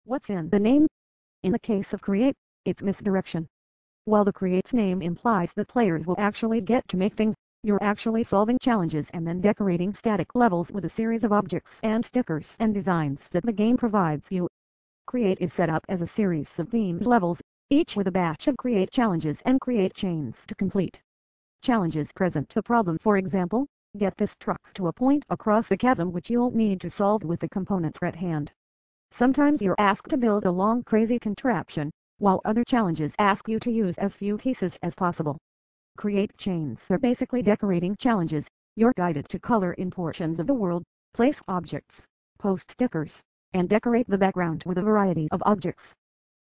What's in the name? In the case of Create, it's misdirection. While the Create's name implies that players will actually get to make things, you're actually solving challenges and then decorating static levels with a series of objects and stickers and designs that the game provides you. Create is set up as a series of themed levels, each with a batch of Create challenges and Create chains to complete. Challenges present a problem, for example, get this truck to a point across the chasm which you'll need to solve with the components at hand. Sometimes you're asked to build a long crazy contraption, while other challenges ask you to use as few pieces as possible. Create chains are basically decorating challenges. You're guided to color in portions of the world, place objects, post stickers, and decorate the background with a variety of objects.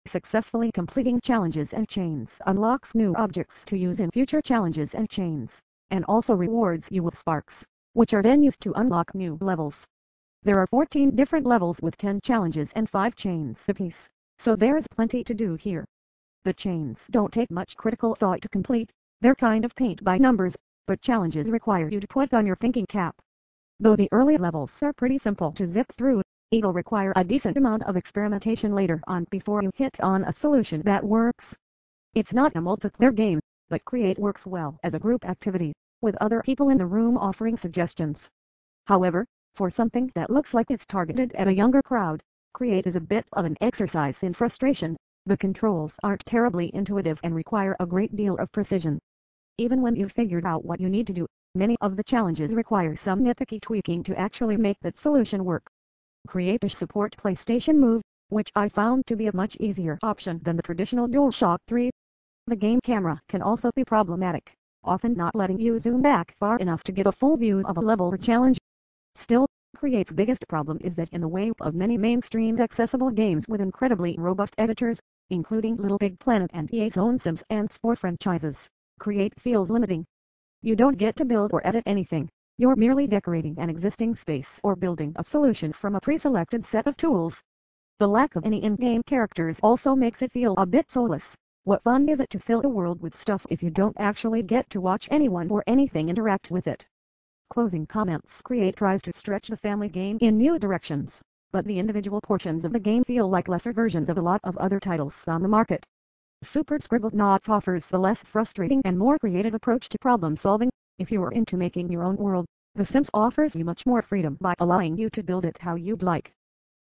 Successfully completing challenges and chains unlocks new objects to use in future challenges and chains, and also rewards you with sparks, which are then used to unlock new levels. There are 14 different levels with 10 challenges and 5 chains apiece, so there's plenty to do here. The chains don't take much critical thought to complete, they're kind of paint by numbers, but challenges require you to put on your thinking cap. Though the early levels are pretty simple to zip through, it'll require a decent amount of experimentation later on before you hit on a solution that works. It's not a multiplayer game, but Create works well as a group activity, with other people in the room offering suggestions. However, for something that looks like it's targeted at a younger crowd, Create is a bit of an exercise in frustration. The controls aren't terribly intuitive and require a great deal of precision. Even when you've figured out what you need to do, many of the challenges require some nitpicky tweaking to actually make that solution work. Create does support PlayStation Move, which I found to be a much easier option than the traditional DualShock 3. The game camera can also be problematic, often not letting you zoom back far enough to get a full view of a level or challenge. Still, Create's biggest problem is that in the wake of many mainstream accessible games with incredibly robust editors, including Little Big Planet and EA's own Sims and sport franchises, Create feels limiting. You don't get to build or edit anything. You're merely decorating an existing space or building a solution from a pre-selected set of tools. The lack of any in-game characters also makes it feel a bit soulless. What fun is it to fill the world with stuff if you don't actually get to watch anyone or anything interact with it? Closing comments. Create tries to stretch the family game in new directions, but the individual portions of the game feel like lesser versions of a lot of other titles on the market. Super Scribblenauts offers a less frustrating and more creative approach to problem solving. If you're into making your own world, The Sims offers you much more freedom by allowing you to build it how you'd like.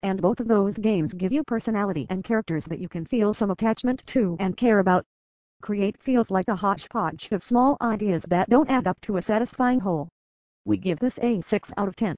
And both of those games give you personality and characters that you can feel some attachment to and care about. Create feels like a hodgepodge of small ideas that don't add up to a satisfying whole. We give this a 6 out of 10.